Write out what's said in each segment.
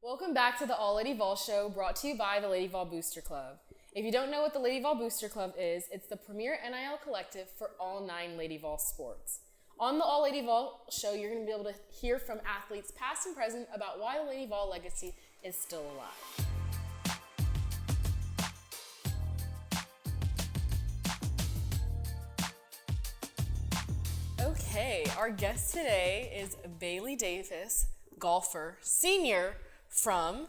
Welcome back to the All Lady Vol Show, brought to you by the Lady Vol Booster Club. If you don't know what the Lady Vol Booster Club is, it's the premier NIL collective for all 9 Lady Vol sports. On the All Lady Vol Show, you're going to be able to hear from athletes past and present about why the Lady Vol legacy is still alive. Okay, our guest today is Bailey Davis, golfer, senior from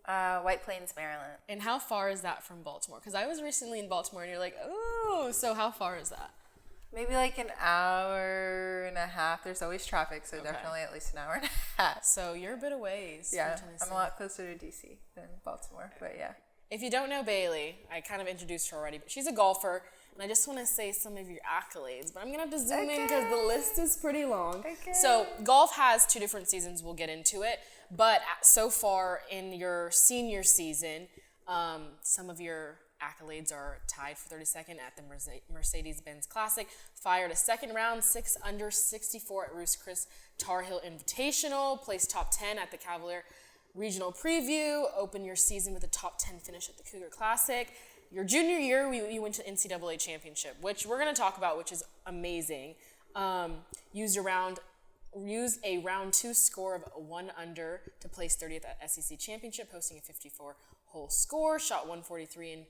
White Plains, Maryland. And how far is that from Baltimore? Because I was recently in Baltimore and you're like, oh, so how far is that? Maybe like an hour and a half. There's always traffic, so definitely at least an hour and a half. So you're a bit of ways Yeah, from Tennessee. I'm a lot closer to DC than Baltimore, but yeah. If you don't know Bailey, I kind of introduced her already, but she's a golfer, and I just want to say some of your accolades, but I'm going to have to zoom in because the list is pretty long. So golf has 2 different seasons. We'll get into it, but so far in your senior season, some of your accolades are tied for 32nd at the Mercedes-Benz Classic, fired a second round, 6 under 64 at Roost Chris Tar Heel Invitational, placed top 10 at the Cavalier Regional Preview, open your season with a top 10 finish at the Cougar Classic. Your junior year, you went to NCAA Championship, which we're going to talk about, which is amazing. Used a round 2 score of 1 under to place 30th at SEC Championship, posting a 54-hole score, shot 143 in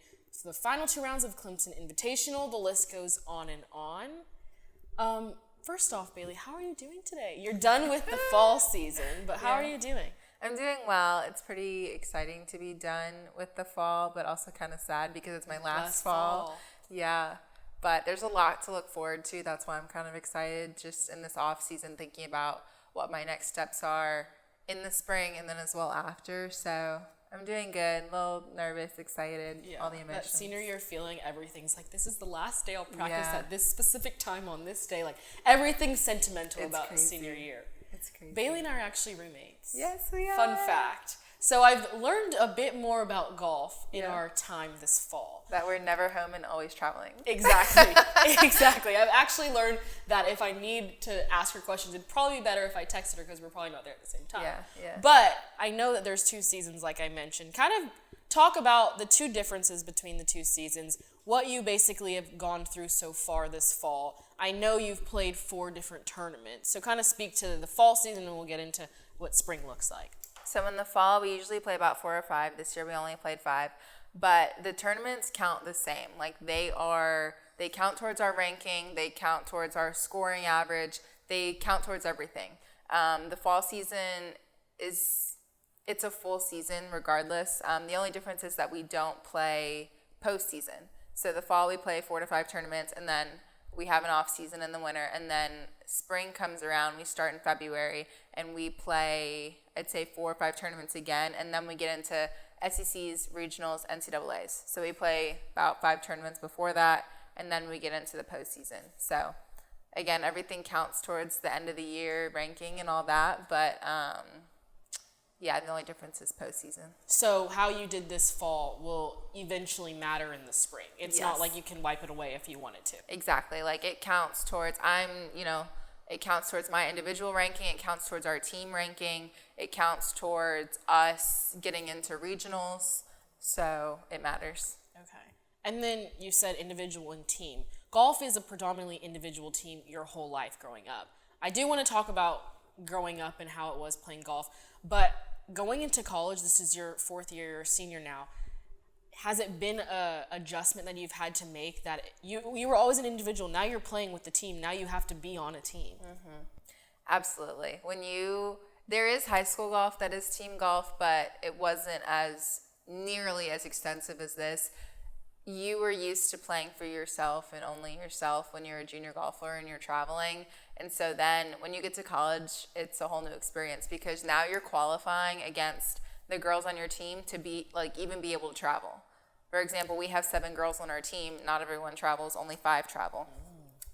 the final 2 rounds of Clemson Invitational. The list goes on and on. First off, Bailey, how are you doing today? You're done with the fall season, but how are you doing? I'm doing well. It's pretty exciting to be done with the fall, but also kind of sad because it's my last fall. Yeah, but there's a lot to look forward to. That's why I'm kind of excited just in this off season, thinking about what my next steps are in the spring and then as well after. So I'm doing good, a little nervous, excited, all the emotions. That senior year feeling, everything's like, this is the last day I'll practice at this specific time on this day. Like, everything's sentimental about the senior year. It's crazy. Bailey and I are actually roommates. Yes, we are. Fun fact. So I've learned a bit more about golf in our time this fall. That we're never home and always traveling. Exactly. Exactly. I've actually learned that if I need to ask her questions, it'd probably be better if I texted her because we're probably not there at the same time. Yeah. But I know that there's 2 seasons, like I mentioned. Kind of talk about the 2 differences between the 2 seasons, what you basically have gone through so far this fall. I know you've played 4 different tournaments, so kind of speak to the fall season and we'll get into what spring looks like. So in the fall, we usually play about 4 or 5. This year we only played 5. But the tournaments count the same. Like they count towards our ranking, they count towards our scoring average, they count towards everything. The fall season it's a full season regardless. The only difference is that we don't play postseason. So the fall we play 4 to 5 tournaments, and then we have an off season in the winter, and then spring comes around, we start in February, and we play, I'd say 4 or 5 tournaments again, and then we get into SECs, regionals, NCAAs. So we play about 5 tournaments before that, and then we get into the postseason. So again, everything counts towards the end of the year ranking and all that, but the only difference is postseason. So how you did this fall will eventually matter in the spring. It's not like you can wipe it away if you wanted to. Exactly. Like it counts towards, it counts towards my individual ranking. It counts towards our team ranking. It counts towards us getting into regionals. So it matters. Okay. And then you said individual and team. Golf is a predominantly individual team your whole life growing up. I do want to talk about growing up and how it was playing golf, but going into college, this is your 4th year, you're a senior now. Has it been a adjustment that you've had to make that you were always an individual, now you're playing with the team, now you have to be on a team? Mm-hmm. Absolutely. There is high school golf that is team golf, but it wasn't nearly as extensive as this. You were used to playing for yourself and only yourself when you're a junior golfer and you're traveling. And so then when you get to college, it's a whole new experience because now you're qualifying against the girls on your team to even be able to travel. For example, we have 7 girls on our team. Not everyone travels, only 5 travel.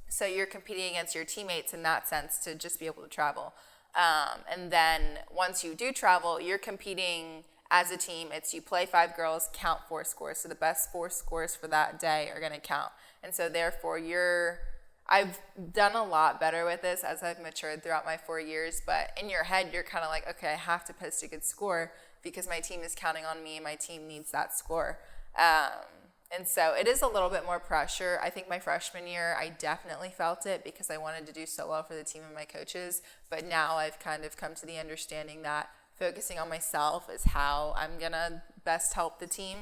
So you're competing against your teammates in that sense to just be able to travel. And then once you do travel, you're competing as a team. It's you play 5 girls, count 4 scores. So the best 4 scores for that day are going to count. And so therefore you're I've done a lot better with this as I've matured throughout my 4 years, but in your head, you're kind of like, okay, I have to post a good score because my team is counting on me and my team needs that score. And so it is a little bit more pressure. I think my freshman year, I definitely felt it because I wanted to do so well for the team and my coaches. But now I've kind of come to the understanding that focusing on myself is how I'm going to best help the team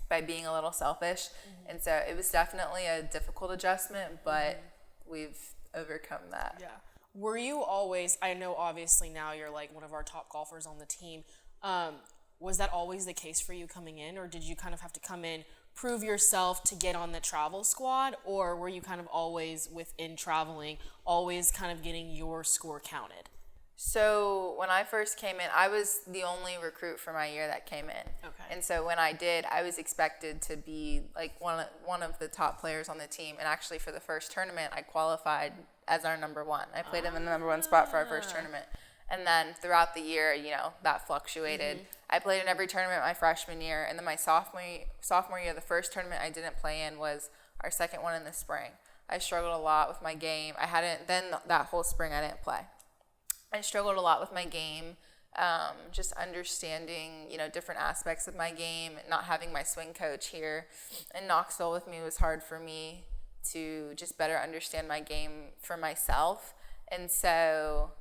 by being a little selfish. And so it was definitely a difficult adjustment, but we've overcome that. Yeah. Were you always, I know obviously now you're like one of our top golfers on the team. Was that always the case for you coming in, or did you kind of have to come in, prove yourself to get on the travel squad, or were you kind of always within traveling, always kind of getting your score counted? So when I first came in, I was the only recruit for my year that came in. Okay. And so when I did, I was expected to be like one of the top players on the team. And actually for the first tournament, I qualified as our number one. I played in the number one spot for our first tournament. And then throughout the year, that fluctuated. I played in every tournament my freshman year. And then my sophomore year, the first tournament I didn't play in was our second one in the spring. I struggled a lot with my game. That whole spring I didn't play. I struggled a lot with my game, just understanding, different aspects of my game, not having my swing coach here in Knoxville with me was hard for me to just better understand my game for myself. And so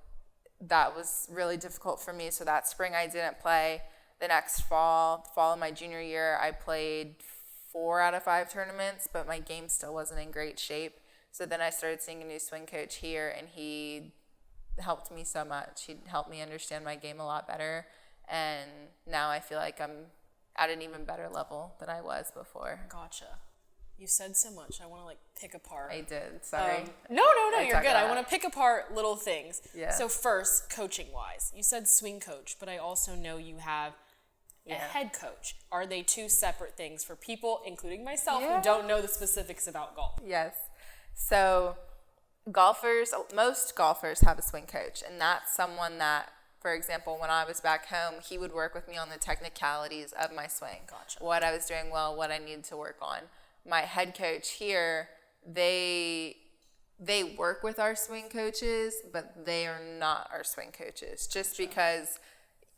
that was really difficult for me. So that spring I didn't play. The next fall of my junior year, I played 4 out of 5 tournaments, but my game still wasn't in great shape. So then I started seeing a new swing coach here, and he helped me so much. He helped me understand my game a lot better, and now I feel like I'm at an even better level than I was before. Gotcha. You said so much. I want to pick apart. I did. Sorry. No, you're good. I want to pick apart little things. Yeah. So first, coaching wise, you said swing coach, but I also know you have a head coach. Are they two separate things for people, including myself, who don't know the specifics about golf? Yes. So most golfers have a swing coach, and that's someone that, for example, when I was back home, he would work with me on the technicalities of my swing. Gotcha. What I was doing well, what I needed to work on. My head coach here, they work with our swing coaches, but they are not our swing coaches, just because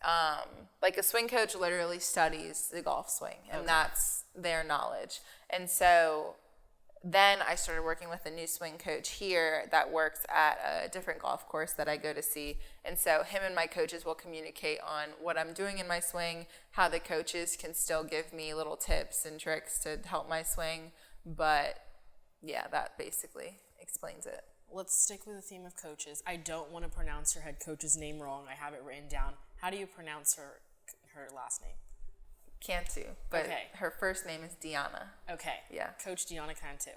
a swing coach literally studies the golf swing, and that's their knowledge. And so then I started working with a new swing coach here that works at a different golf course that I go to see. And so him and my coaches will communicate on what I'm doing in my swing, how the coaches can still give me little tips and tricks to help my swing. But yeah, that basically explains it. Let's stick with the theme of coaches. I don't want to pronounce your head coach's name wrong. I have it written down. How do you pronounce her last name? Cantu, but her first name is Deanna. Okay. Yeah. Coach Deanna Cantu.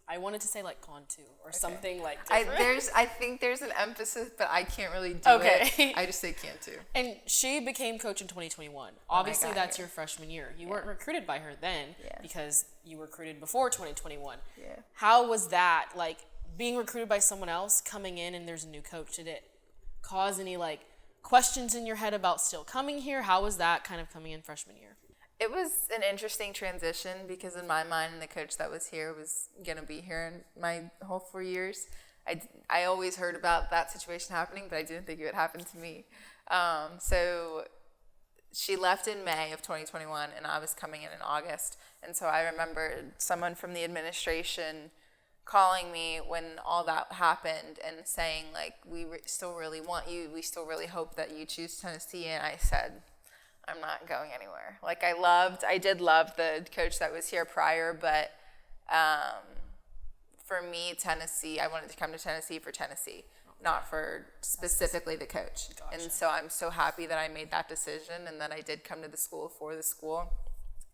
I wanted to say Cantu or something like different. I think there's an emphasis, but I can't really do it. I just say Cantu. And she became coach in 2021. Obviously, that's your freshman year. You weren't recruited by her then because you were recruited before 2021. Yeah. How was that, being recruited by someone else, coming in and there's a new coach? Did it cause any, questions in your head about still coming here? How was that kind of coming in freshman year? It was an interesting transition because in my mind, the coach that was here was going to be here in my whole 4 years. I always heard about that situation happening, but I didn't think it would happen to me. So she left in May of 2021, and I was coming in August. And so I remember someone from the administration calling me when all that happened and saying, we still really want you. We still really hope that you choose Tennessee. And I said, I'm not going anywhere. I did love the coach that was here prior, but for me, Tennessee, I wanted to come to Tennessee for Tennessee, not for specifically the coach. Gotcha. And so I'm so happy that I made that decision and that I did come to the school for the school.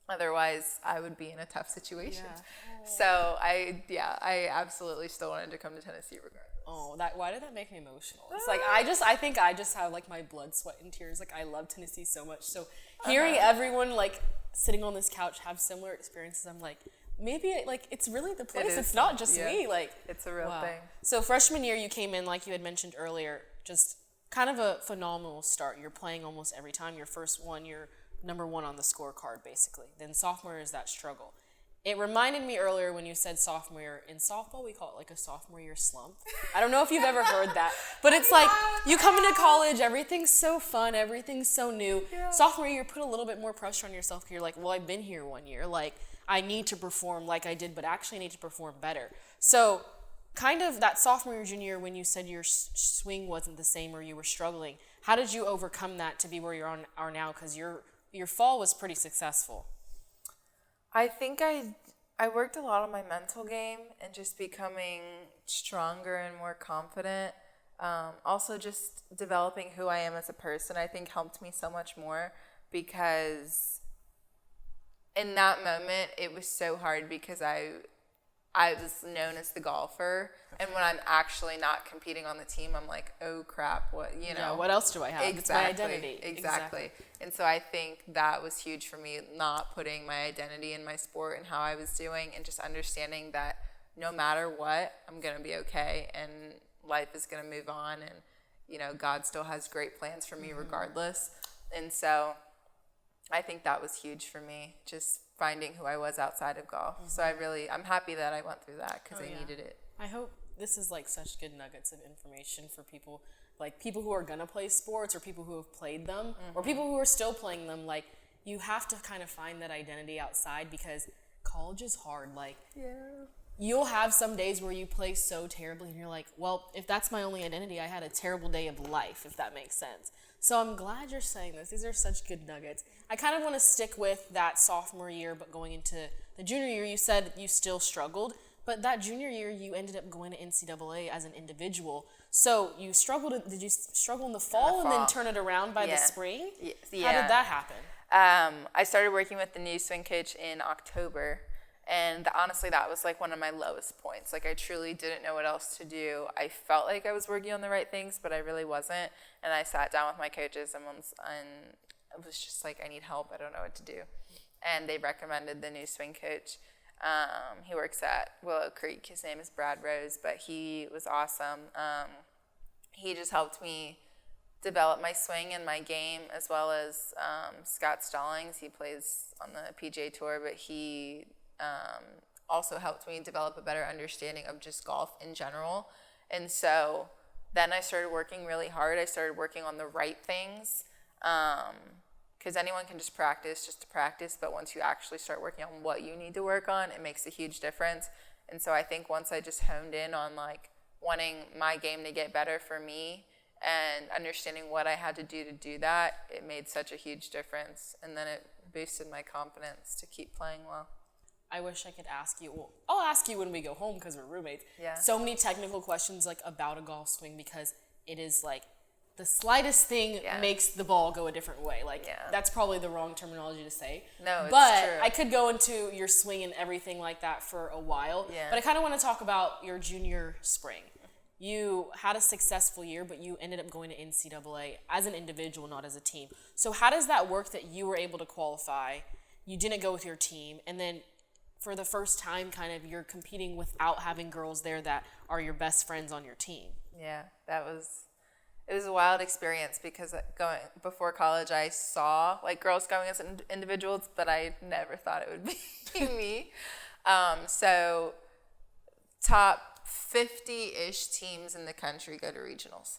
Otherwise, I would be in a tough situation. Yeah. So I absolutely still wanted to come to Tennessee regardless. Oh, why did that make me emotional? It's I think I just have my blood, sweat, and tears. I love Tennessee so much. So hearing everyone sitting on this couch have similar experiences, I'm maybe it's really the place. It's not just me. It's a real thing. So freshman year, you came in, like you had mentioned earlier, just kind of a phenomenal start. You're playing almost every time. Your first one, you're number one on the scorecard, basically. Then sophomore is that struggle. it reminded me earlier when you said sophomore year. In softball, we call it like a sophomore year slump. I don't know if you've ever heard that, but it's like you come into college, everything's so fun, everything's so new. Yeah. Sophomore year, you put a little bit more pressure on yourself because you're like, well, I've been here 1 year. Like, I need to perform like I did, but actually I need to perform better. So kind of that sophomore year, junior year, when you said your swing wasn't the same or you were struggling, how did you overcome that to be where are now? Because your fall was pretty successful. I think I worked a lot on my mental game and just becoming stronger and more confident. Also just developing who I am as a person, I think helped me so much more, because in that moment it was so hard because I was known as the golfer, and when I'm actually not competing on the team, I'm like, oh crap, what, you know? Yeah, what else do I have? Exactly, it's my identity. Exactly. And so I think that was huge for me, not putting my identity in my sport and how I was doing, and just understanding that no matter what, I'm gonna be okay, and life is gonna move on, and you know, God still has great plans for me regardless. And so I think that was huge for me, just finding who I was outside of golf. So I'm happy that I went through that, because I needed it. I hope this is like such good nuggets of information for people, like people who are gonna play sports, or people who have played them, or people who are still playing them. Like, you have to kind of find that identity outside, because college is hard. Like, you'll have some days where you play so terribly and you're like, well, if that's my only identity, I had a terrible day of life, if that makes sense. So I'm glad you're saying this. These are such good nuggets. I kind of want to stick with that sophomore year, but going into the junior year, you said you still struggled, but that junior year, you ended up going to NCAA as an individual. So you struggled. Did you struggle in the fall and then turn it around by the spring? Yeah. How did that happen? I started working with the new swing coach in October. And honestly, that was like one of my lowest points. Like, I truly didn't know what else to do. I felt like I was working on the right things, but I really wasn't. And I sat down with my coaches and I was just like, I need help. I don't know what to do. And they recommended the new swing coach. He works at Willow Creek. His name is Brad Rose, but he was awesome. He just helped me develop my swing and my game, as well as Scott Stallings. He plays on the PGA Tour, but he also helped me develop a better understanding of just golf in general. And so then I started working really hard. I started working on the right things, because anyone can just to practice, but once you actually start working on what you need to work on, it makes a huge difference. And so I think once I just honed in on like wanting my game to get better for me and understanding what I had to do that, it made such a huge difference. And then it boosted my confidence to keep playing well. I wish I could ask you. Well, I'll ask you when we go home because we're roommates. Yeah. So many technical questions like about a golf swing, because it is like the slightest thing makes the ball go a different way. Like, that's probably the wrong terminology to say. No, it's but true. I could go into your swing and everything like that for a while. Yeah. But I kind of want to talk about your junior spring. You had a successful year, but you ended up going to NCAA as an individual, not as a team. So how does that work that you were able to qualify? You didn't go with your team, and then for the first time, kind of, you're competing without having girls there that are your best friends on your team. Yeah, it was a wild experience, because before college, I saw like girls going as individuals, but I never thought it would be me. So top 50-ish teams in the country go to regionals.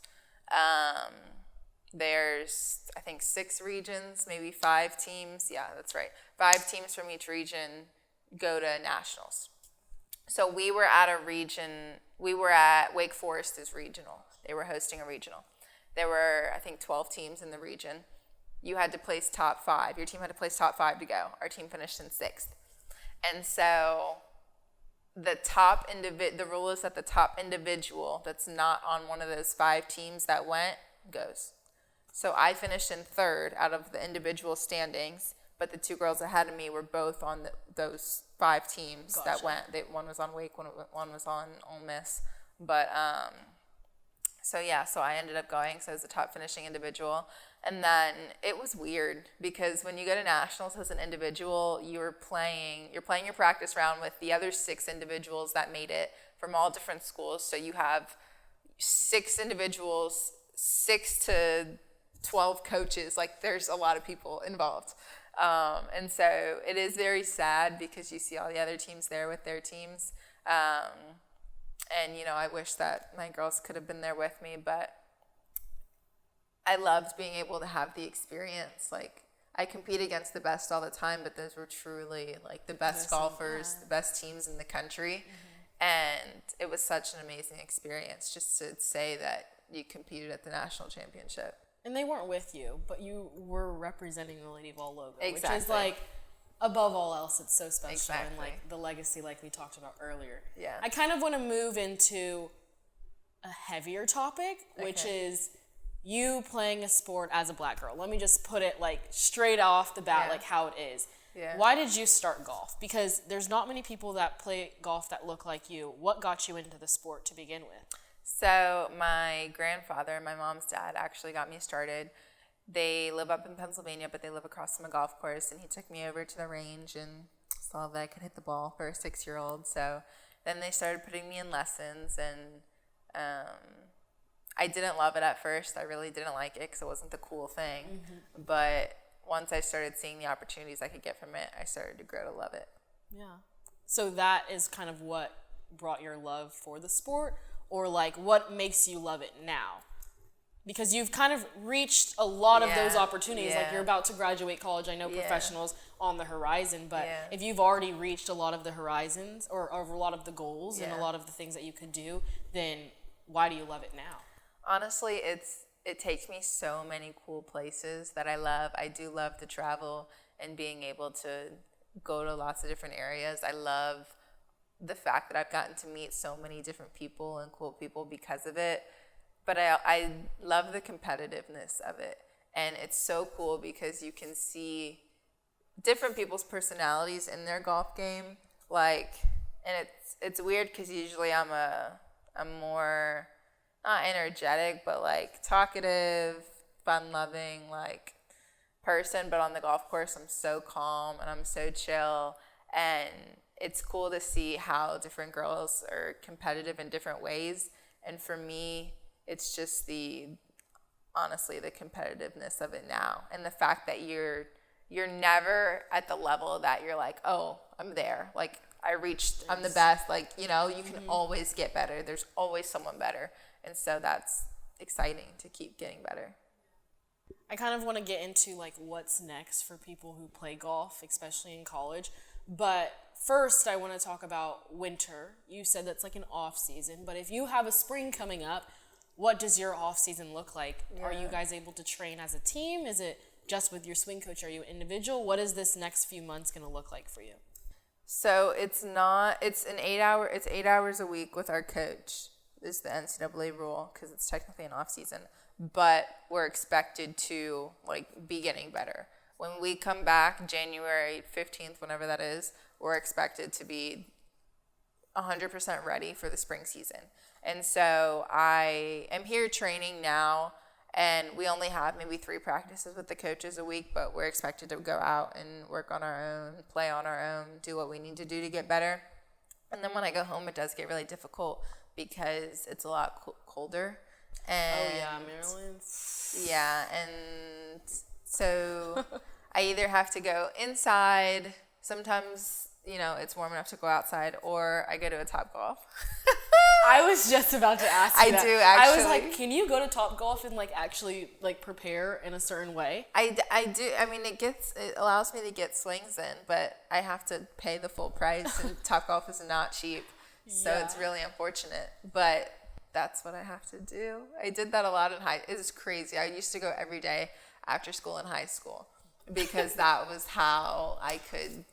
There's, I think, 6 regions, maybe 5 teams. Yeah, that's right. 5 teams from each region go to nationals. So we were at Wake Forest's regional. They were hosting a regional. There were, I think, 12 teams in the region. You had to place top 5. Your team had to place top 5 to go. Our team finished in 6th. And so the rule is that the top individual that's not on one of those 5 teams that went goes. So I finished in 3rd out of the individual standings, but the 2 girls ahead of me were both on those 5 teams that went. One was on Wake, one was on Ole Miss. But so I ended up going. So I was the top finishing individual. And then it was weird, because when you go to nationals as an individual, you're playing your practice round with the other 6 individuals that made it from all different schools. So you have 6 individuals, 6 to 12 coaches. Like, there's a lot of people involved. And so it is very sad because you see all the other teams there with their teams. And, you know, I wish that my girls could have been there with me, but I loved being able to have the experience. Like, I compete against the best all the time, but those were truly, like, the best golfers, the best teams in the country. And it was such an amazing experience just to say that you competed at the national championship. And they weren't with you, but you were representing the Lady Vol logo, Exactly. which is like, above all else, it's so special. Exactly. And like the legacy, like we talked about earlier. Yeah. I kind of want to move into a heavier topic, which is you playing a sport as a black girl. Let me just put it like straight off the bat, like how it is. Yeah. Why did you start golf? Because there's not many people that play golf that look like you. What got you into the sport to begin with? So my grandfather and my mom's dad actually got me started. They live up in Pennsylvania, but they live across from a golf course, and he took me over to the range and saw that I could hit the ball for a 6-year-old. So then they started putting me in lessons, and I didn't love it at first. I really didn't like it because it wasn't the cool thing. But once I started seeing the opportunities I could get from it, I started to grow to love it. Yeah. So that is kind of what brought your love for the sport, or like what makes you love it now? Because you've kind of reached a lot of those opportunities. Like you're about to graduate college. I know professionals on the horizon, but if you've already reached a lot of the horizons or a lot of the goals and a lot of the things that you could do, then why do you love it now? Honestly, it takes me so many cool places that I love. I do love to travel and being able to go to lots of different areas. I love the fact that I've gotten to meet so many different people and cool people because of it. But I love the competitiveness of it. And it's so cool because you can see different people's personalities in their golf game. Like, and it's weird because usually I'm more, not energetic, but like talkative, fun-loving, like person. But on the golf course, I'm so calm and I'm so chill. And it's cool to see how different girls are competitive in different ways. And for me, it's just honestly the competitiveness of it now, and the fact that you're never at the level that you're like, oh, I'm there, like I'm the best, like, you know, you can always get better. There's always someone better, and so that's exciting to keep getting better. I kind of want to get into like what's next for people who play golf, especially in college. But first, I want to talk about winter. You said that's like an off season, but if you have a spring coming up, what does your off season look like? Are you guys able to train as a team? Is it just with your swing coach? Are you individual? What is this next few months going to look like for you? So it's 8 hours a week with our coach, is the NCAA rule, because it's technically an off season, but we're expected to like be getting better. When we come back January 15th, whenever that is, we're expected to be 100% ready for the spring season. And so I am here training now, and we only have maybe 3 practices with the coaches a week, but we're expected to go out and work on our own, play on our own, do what we need to do to get better. And then when I go home, it does get really difficult because it's a lot colder. And Maryland. Yeah, and so I either have to go inside, sometimes, you know, it's warm enough to go outside, or I go to a Topgolf. I was just about to ask you that. I do, actually. I was like, can you go to Topgolf and like actually like prepare in a certain way? I do. I mean, it allows me to get swings in, but I have to pay the full price, and Topgolf is not cheap. So it's really unfortunate, but that's what I have to do. I did that a lot in it's crazy. I used to go every day after school in high school because that was how I could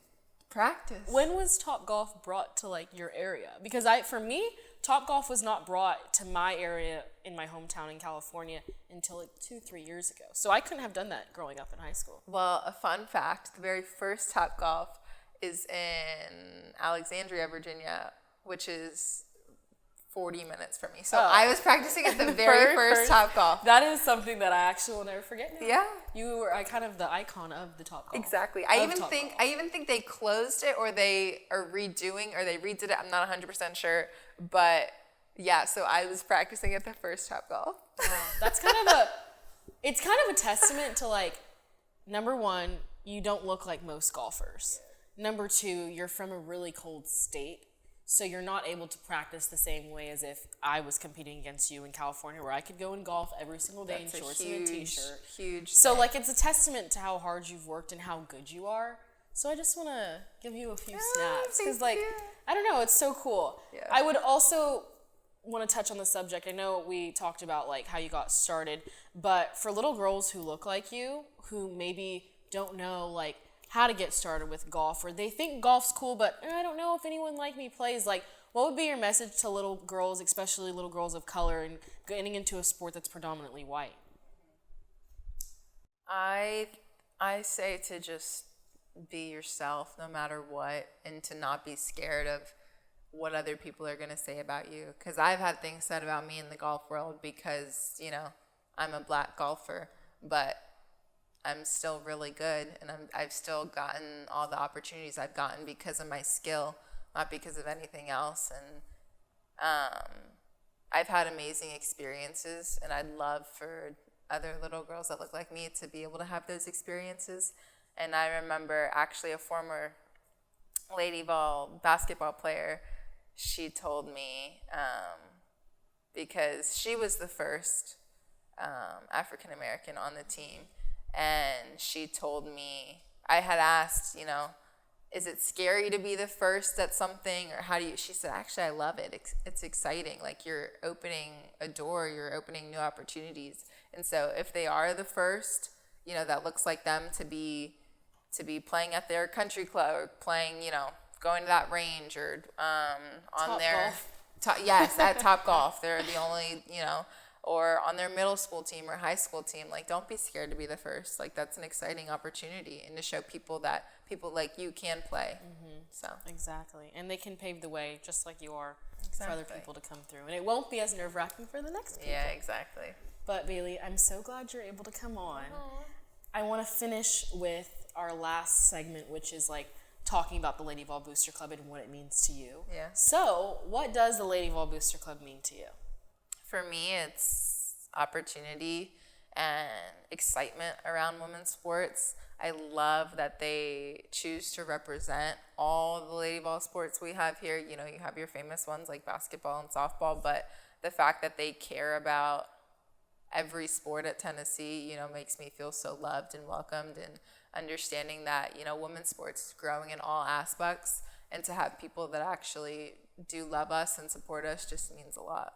practice. When was Topgolf brought to like your area? Because for me, Topgolf was not brought to my area in my hometown in California until like 2-3 years ago. So I couldn't have done that growing up in high school. Well, a fun fact, the very first Topgolf is in Alexandria, Virginia, which is 40 minutes from me. So I was practicing at the very first Topgolf. That is something that I actually will never forget now. Yeah. You were kind of the icon of the Topgolf. Exactly. I even think they closed it, or they are redoing, or they redid it. I'm not 100% sure, but yeah, so I was practicing at the first Topgolf. Wow. That's it's kind of a testament to like, number one, you don't look like most golfers. Number two, you're from a really cold state, so you're not able to practice the same way as if I was competing against you in California, where I could go and golf every single day in shorts and a t-shirt. Huge. So thing. like, it's a testament to how hard you've worked and how good you are. So I just want to give you a few snaps because, like, I don't know, it's so cool. Yeah. I would also want to touch on the subject. I know we talked about like how you got started, but for little girls who look like you, who maybe don't know like how to get started with golf, or they think golf's cool, but I don't know if anyone like me plays, like, what would be your message to little girls, especially little girls of color, and getting into a sport that's predominantly white? I say to just be yourself no matter what, and to not be scared of what other people are going to say about you. Because I've had things said about me in the golf world because, you know, I'm a black golfer, but I'm still really good, and I've still gotten all the opportunities I've gotten because of my skill, not because of anything else. And I've had amazing experiences, and I'd love for other little girls that look like me to be able to have those experiences. And I remember actually a former lady ball basketball player, she told me, because she was the first African American on the team, and she told me, I had asked, you know, is it scary to be the first at something, or how do you, she said, actually, I love it. It's exciting. Like, you're opening a door, you're opening new opportunities. And so if they are the first, you know, that looks like them to be playing at their country club, or playing, you know, going to that range, or on Top their golf. yes, at Top Golf, they're the only, you know, or on their middle school team or high school team. Like, don't be scared to be the first. Like, that's an exciting opportunity, and to show people that people like you can play. So Exactly. And they can pave the way just like you are for other Exactly. people to come through. And it won't be as nerve-wracking for the next people. yeah, exactly. But Bailey, I'm so glad you're able to come on. I want to finish with our last segment, which is like talking about the Lady Vol Booster Club and what it means to you. Yeah. So, what does the Lady Vol Booster Club mean to you? For me, it's opportunity and excitement around women's sports. I love that they choose to represent all the lady ball sports we have here. You know, you have your famous ones like basketball and softball, but the fact that they care about every sport at Tennessee, you know, makes me feel so loved and welcomed, and understanding that, you know, women's sports is growing in all aspects, and to have people that actually do love us and support us just means a lot.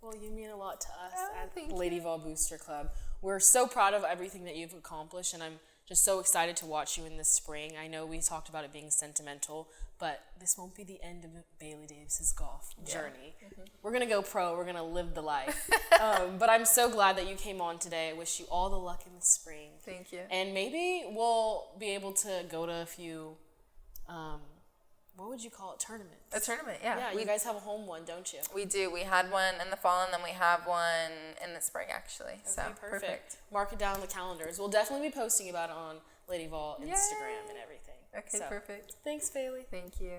Well, you mean a lot to us at thank the Lady Vol Booster Club. We're so proud of everything that you've accomplished, and I'm just so excited to watch you in this spring. I know we talked about it being sentimental, but this won't be the end of Bailey Davis's golf journey. We're going to go pro. We're going to live the life. But I'm so glad that you came on today. I wish you all the luck in the spring. Thank you. And maybe we'll be able to go to a few, what would you call it, tournaments? A tournament, yeah. Yeah, you guys have a home one, don't you? We do. We had one in the fall, and then we have one in the spring, actually. So Okay, perfect. Mark it down on the calendars. We'll definitely be posting about it on Lady Vol Instagram and everything. Okay, So, perfect. Thanks, Bailey. Thank you.